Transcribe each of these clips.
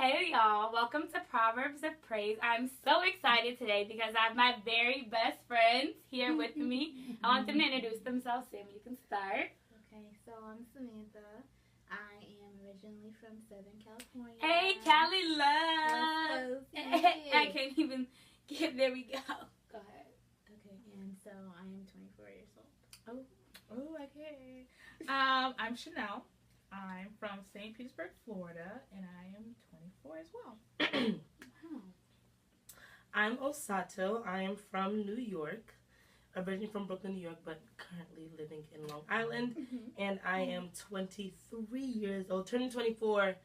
Hey y'all, welcome to Proverbs of Praise. I'm so excited today because I have my very best friends here with me. I want them to introduce themselves. Sam, you can start. Okay, so I'm Samantha. I am originally from Southern California. Hey, Cali Love. I can't even get, there we go. Go ahead. Okay, and so I am 24 years old. Oh, okay. I'm Chanel. I'm from St. Petersburg, Florida, and I am 24 as well. Wow. I'm Osato. I am from New York, originally from Brooklyn, New York, but currently living in Long Island. And I am 23 years old, turning 24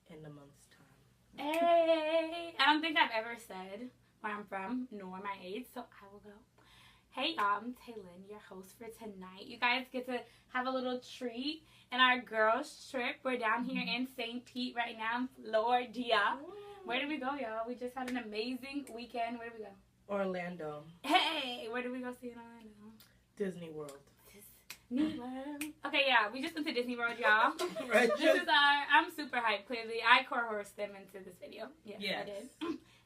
in a month's time. Hey, I don't think I've ever said where I'm from nor my age, so I will go. Hey y'all, I'm Taylin, your host for tonight. You guys get to have a little treat in our girls trip. We're down here in St. Pete right now in Florida. Where did we go, y'all? We just had an amazing weekend. Where did we go? Orlando. Hey, where did we go see in Orlando? Disney World. Disney World. Okay, yeah, we just went to Disney World, y'all. Right. This is I'm super hyped, clearly. I core-horsed them into this video. Yes, I did.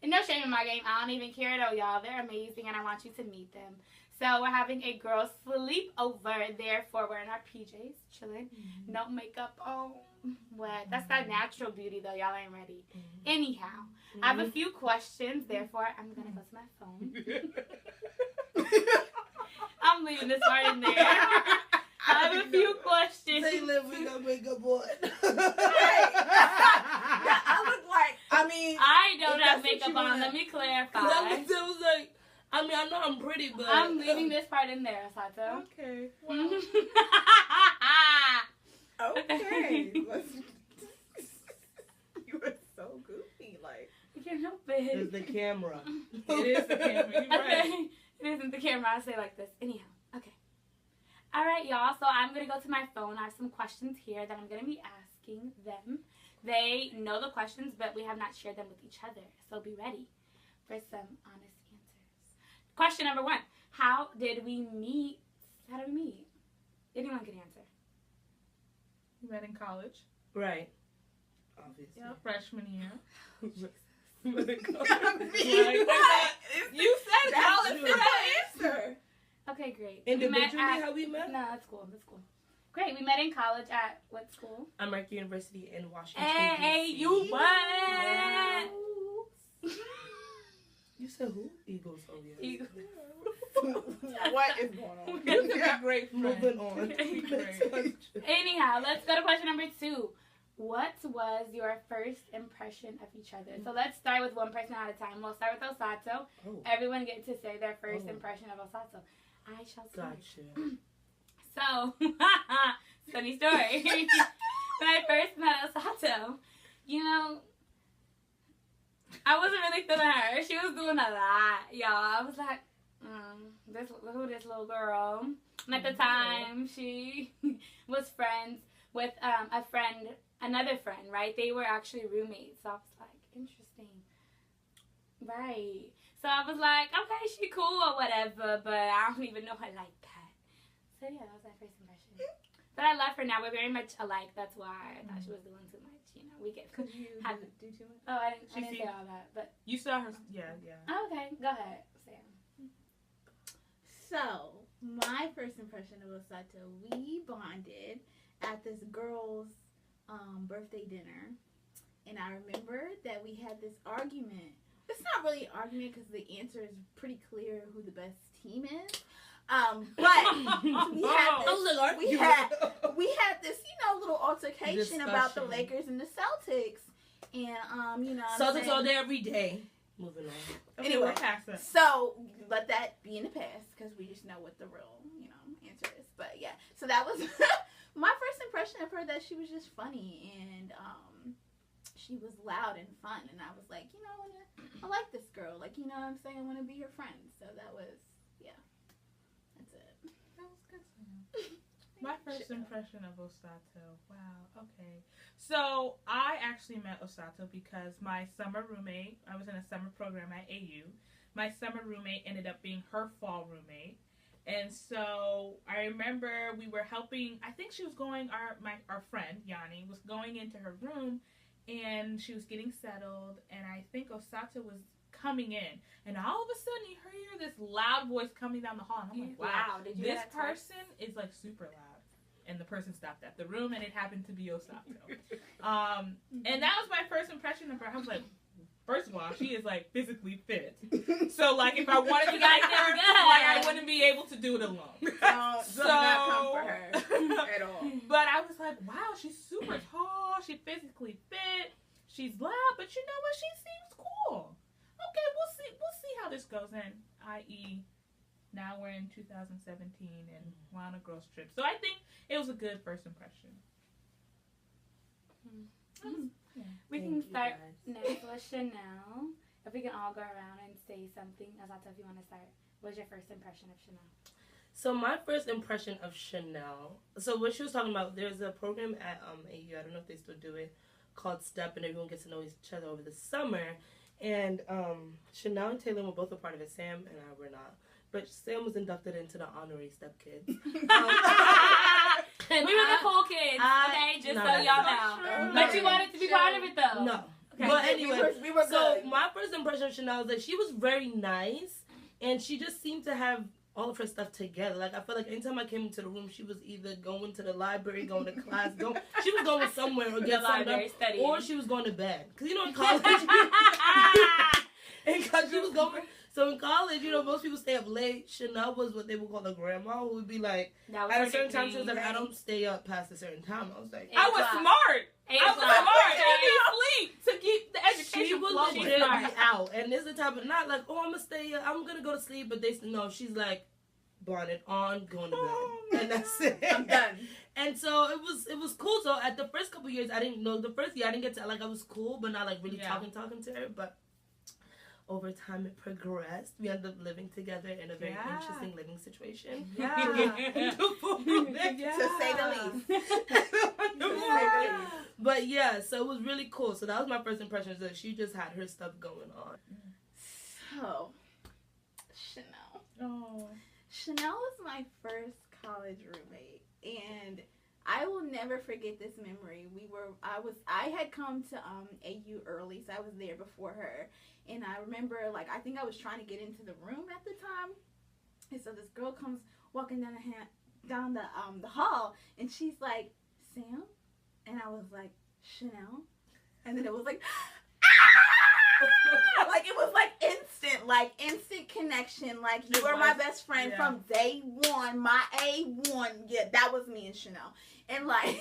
And no shame in my game. I don't even care, though, y'all. They're amazing, and I want you to meet them. So we're having a girls' sleepover. Therefore, we're in our PJs, chilling. No makeup on. What? That's that natural beauty, though. Y'all ain't ready. Anyhow, I have a few questions. Therefore, I'm going to go to my phone. I'm leaving this part in there. I have a few questions. Taylor, we got makeup on. I look like, I don't have makeup on. Let me clarify. I know I'm pretty, but I'm leaving this part in there, Sato. Okay. okay. You were so goofy, like. You can't help it. It's the camera. It is the camera. You're right. Okay. It isn't the camera. I say it like this. Anyhow. Okay. All right, y'all. So I'm going to go to my phone. I have some questions here that I'm going to be asking them. They know the questions, but we have not shared them with each other. So be ready for some honest answers. Question number 1. How did we meet? How did we meet? Anyone can answer. We met in college. Right. Obviously. Yeah, freshman year. Right. You said college. Answer. Okay, great. Individually, how we met? No, that's cool. That's cool. Great. We met in college at what school? American University in Washington, Hey, D.C. you what? You said who? Eagles. Oh, yeah. Eagles. What is going on? You're great. Moving on. Great. Anyhow, let's go to question number 2. What was your first impression of each other? So let's start with one person at a time. We'll start with Osato. Oh. Everyone gets to say their first impression of Osato. I shall start. Gotcha. So, funny story. When I first met Osato, you know, I wasn't really feeling her. She was doing a lot, y'all. I was like, this little girl. And at the time, she was friends with another friend, right? They were actually roommates. So I was like, interesting. Right. So I was like, okay, she cool or whatever, but I don't even know her like that. So yeah, that was my first impression. But I love her now. We're very much alike. That's why I thought she was doing too much. You know, we get. Could you have do too much? Oh, I didn't say all that, but. You saw her. Yeah. Oh, okay, go ahead, Sam. So, my first impression of Osato, we bonded at this girl's birthday dinner. And I remember that we had this argument. It's not really an argument because the answer is pretty clear who the best team is. But we had this, little altercation about the Lakers and the Celtics. And, Celtics all day, every day. Moving on. Anyway, so let that be in the past because we just know what the real, answer is. But yeah, so that was my first impression of her, that she was just funny and she was loud and fun. And I was like, I like this girl. Like, what I'm saying? I want to be her friend. So that was, that's it. That was good. My first impression of Osato. Wow. Okay. So I actually met Osato because my summer roommate, I was in a summer program at AU. My summer roommate ended up being her fall roommate. And so I remember we were helping, I think she was going, our friend, Yanni, was going into her room and she was getting settled, and I think Osato was coming in, and all of a sudden you hear this loud voice coming down the hall, and I'm like, wow, Did you this person is like super loud. And the person stopped at the room, and it happened to be Osato. And that was my first impression of her. I was like, first of all, she is like physically fit. So like if I wanted to get her, like I wouldn't be able to do it alone. So not come for her at all. But I was like, wow, she's super tall. She's physically fit. She's loud, but you know what? She seems cool. Okay, we'll see how this goes. And i.e., now we're in 2017 and we're on a girls trip. So I think it was a good first impression. We can start next with Chanel. If we can all go around and say something. Azata, if you want to start. What's your first impression of Chanel? So my first impression of Chanel, so what she was talking about, there's a program at AU, I don't know if they still do it, called STEP, and everyone gets to know each other over the summer. And Chanel and Taylor were both a part of it. Sam and I were not. But Sam was inducted into the honorary STEP Kids. We were the cool kids, okay? Just so y'all know. But you wanted to be part of it, though. No. Okay. But anyway, we were so good. my first impression of Chanel was that she was very nice, and she just seemed to have all of her stuff together. Like, I felt like anytime I came into the room, she was either going to the library, going to class, she was going somewhere or get something, or she was going to bed. Because, you know, in college, she was going. So in college, you know, most people stay up late. Chanel was what they would call a grandma, who would be like, at a certain time, she was like, I don't stay up past a certain time. I was like, I was smart. I was smart. She didn't sleep to keep the education she was flowing. legit be out. And this is the type of, not like, oh, I'm going to stay, I'm going to go to sleep. But no, she's like, bonnet on, going to bed. And that's it. I'm done. And so it was cool. So at the first couple years, I didn't know. The first year, I didn't get to, like, I was cool, but not, like, really talking to her. But over time, it progressed. We ended up living together in a very interesting living situation. Yeah. To say the least. But yeah, so it was really cool. So that was my first impression, is that she just had her stuff going on. So, Chanel. Oh. Chanel was my first college roommate, and I will never forget this memory. I had come to AU early, so I was there before her. And I remember, like, I think I was trying to get into the room at the time. And so this girl comes walking down the hall, and she's like, Sam? And I was like, Chanel? And then it was like, ah! Like, it was like instant connection. Like, you were my best friend from day one, my A1. Yeah, that was me and Chanel. And like,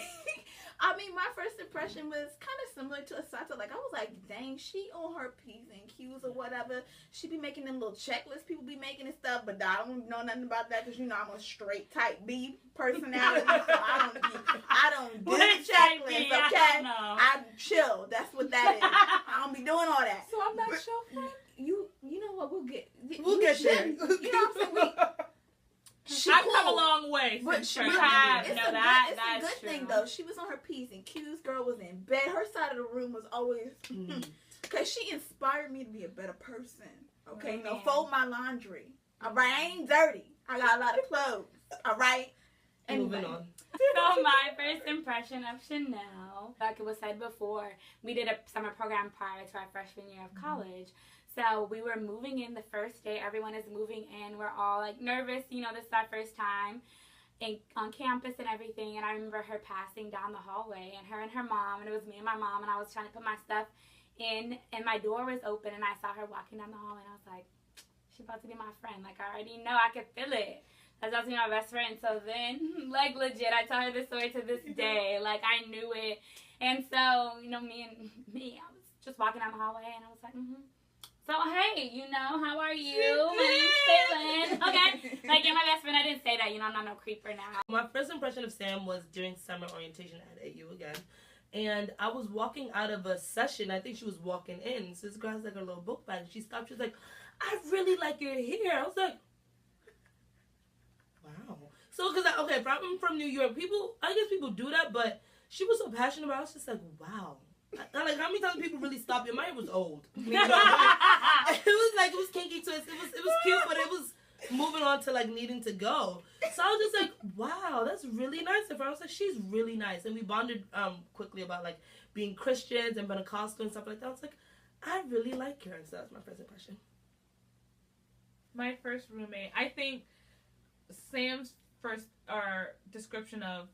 I mean, my first impression was kind of similar to Asata. Like, I was like, dang, she on her P's and Q's or whatever. She be making them little checklists people be making and stuff, but I don't know nothing about that because, you know, I'm a straight type B personality. So I don't do checklists, okay? I chill. That's what that is. I don't be doing all that. So I'm not your friend? You know what? We'll get there. You know what I'm saying? I've come a long way. But It's she a good thing though. She was on her P's and Q's. Girl was in bed. Her side of the room was always because she inspired me to be a better person. Okay, fold my laundry. All right, I ain't dirty. I got a lot of clothes. All right. Moving on. So my first impression of Chanel, like it was said before, we did a summer program prior to our freshman year of college. So we were moving in the first day. Everyone is moving in. We're all like nervous. You know, this is our first time on campus and everything. And I remember her passing down the hallway, and her mom, and it was me and my mom, and I was trying to put my stuff in, and my door was open, and I saw her walking down the hall, and I was like, she's about to be my friend. Like, I already know. I could feel it. That's about to be my best friend. So then, like, legit, I tell her this story to this day. Like, I knew it. And so, you know, me, I was just walking down the hallway, and I was like, So, hey, you know, how are you? My name's Caitlin. Okay. Like, you're my best friend. I didn't say that. You know, I'm not no creeper now. My first impression of Sam was during summer orientation at AU again. And I was walking out of a session. I think she was walking in. So this girl has, like, her little book bag. And she stopped. She was like, I really like your hair. I was like, wow. So, because, I'm from New York. I guess people do that. But she was so passionate about it. I was just like, wow. Like, how many times people really stopped? My hair was old. You know? it was kinky twist. It was cute, but it was moving on to, like, needing to go. So I was just like, wow, that's really nice of her. I was like, she's really nice. And we bonded quickly about, like, being Christians and Pentecostal and stuff like that. I was like, I really like her, and so that's my first impression. My first roommate, I think Sam's first description of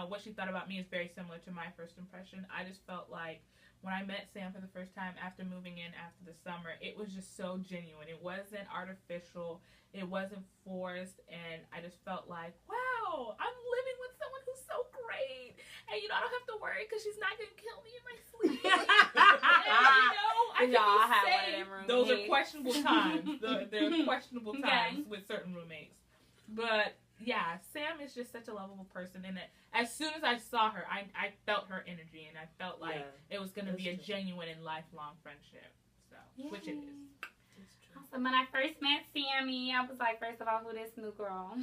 what she thought about me is very similar to my first impression. I just felt like when I met Sam for the first time after moving in after the summer, it was just so genuine. It wasn't artificial. It wasn't forced. And I just felt like, wow, I'm living with someone who's so great. And, I don't have to worry because she's not going to kill me in my sleep. And, I can Y'all be have safe. one of them roommates. Those are questionable times. They're questionable times with certain roommates. But, yeah, Sam is just such a lovable person. And as soon as I saw her, I felt her energy. And I felt like it was going to be a genuine and lifelong friendship. So, which it is. So when I first met Sammy, I was like, first of all, who this new girl?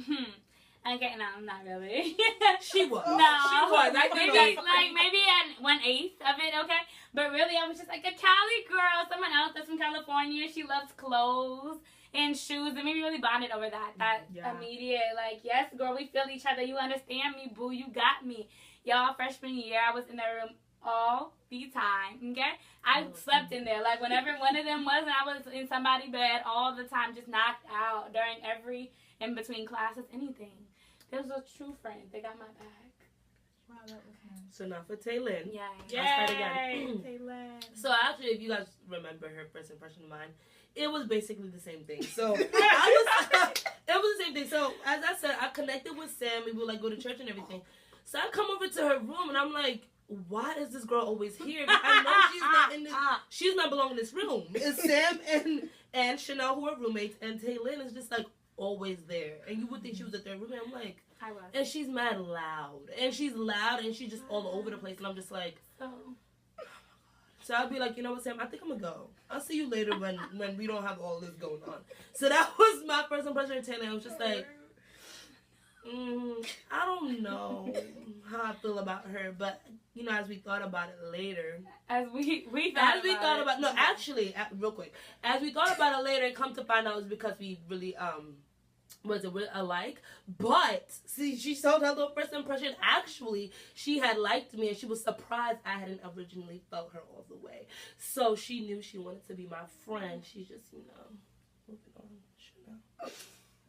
Okay, no, not really. She was. No, She was. I think maybe at 1/8 of it, okay? But really, I was just like a Cali girl, someone else that's from California. She loves clothes and shoes, and we really bonded over that immediate, like, yes, girl, we feel each other. You understand me, boo. You got me. Y'all, freshman year, I was in that room all the time, okay? I slept in there. Like, whenever one of them wasn't, I was in somebody's bed all the time, just knocked out during every in-between classes, anything. There was a true friend. They got my back. Wow, that was nice. So now for Taylin. Yeah. I'll start again. Taylin. So actually, if you guys remember her first impression of mine, it was basically the same thing. So it was the same thing. So as I said, I connected with Sam. We would like go to church and everything. So I come over to her room and I'm like, why is this girl always here? I know she's not in this. She's not belonging in this room. It's Sam and Chanel who are roommates, and Taylin is just like always there. And you would think she was the third roommate. I'm like, I was. and she's mad loud, and she's just all over the place, and I'm just like. So I'd be like, you know what, Sam, I think I'm gonna go. I'll see you later when we don't have all this going on. So that was my first impression of Taylor. I was just like, I don't know how I feel about her, but as we thought about it later, real quick, as we thought about it later, come to find out it was because we really was alike. But see, she told her little first impression. Actually, she had liked me, and she was surprised I hadn't originally felt her all the way. So she knew she wanted to be my friend. She's just moving on.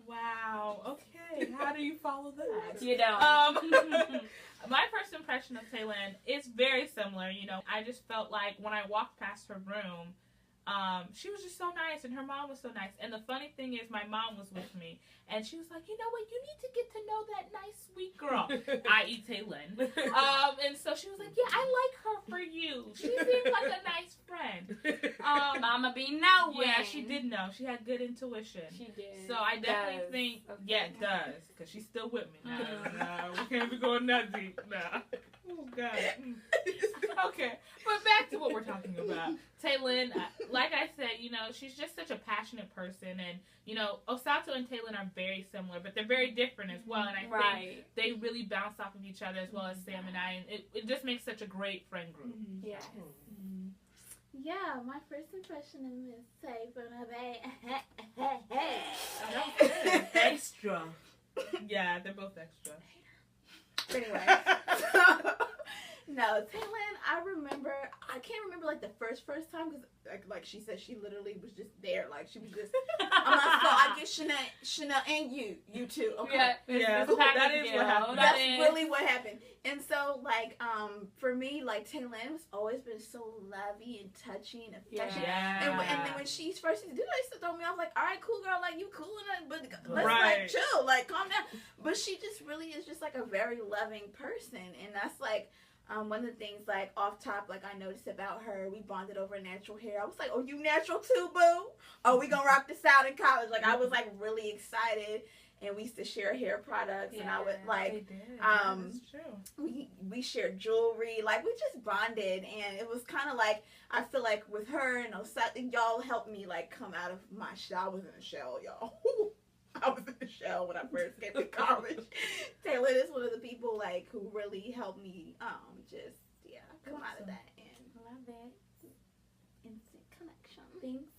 Wow. Okay. How do you follow that? You don't. My first impression of Taylin is very similar. I just felt like when I walked past her room, she was just so nice, and her mom was so nice. And the funny thing is, my mom was with me, and she was like, you know what, you need to get to know that nice, sweet girl, i.e. Taylin. And so she was like, yeah, I like her for you. She seems like a nice friend. Mama be knowing. Yeah, she did know. She had good intuition. She did. So I definitely think, it does, because she's still with me now. No, we can't be going that deep now. Oh, God. Okay, but back to what we're talking about. Taylin, like I said, she's just such a passionate person, and, Osato and Taylin are very similar, but they're very different as well, and I think they really bounce off of each other as well as Sam and I, and it just makes such a great friend group. Yeah. Yeah, my first impression of Miss Taylin, Extra. Yeah, they're both extra. Anyway, no, Taylin, I can't remember like the first time because like she said, she literally was just there, like she was just. I'm like, so I get Chanel, and you too. Okay, yeah, that is what happened. That's really what happened. And so like for me, like Taylin has always been so lovey and touchy and affectionate. Yeah. And then when she first used to do that, she used to throw me off like, all right, cool girl, like you cool and but let's like chill, like calm down. But she just really is just like a very loving person, and that's like. One of the things, like, off top, like, I noticed about her, we bonded over natural hair. I was like, oh, you natural too, boo? Oh, we gonna rock this out in college. Like, I was, like, really excited, and we used to share hair products, and I would, like, that's true. We shared jewelry. Like, we just bonded, and it was kind of like, I feel like with her and Osaka, y'all helped me, like, come out of my shell. I was in a shell, y'all. I was in the shell when I first came to college. Taylor is one of the people like who really helped me come out of that and love it. Instant connection. Thanks.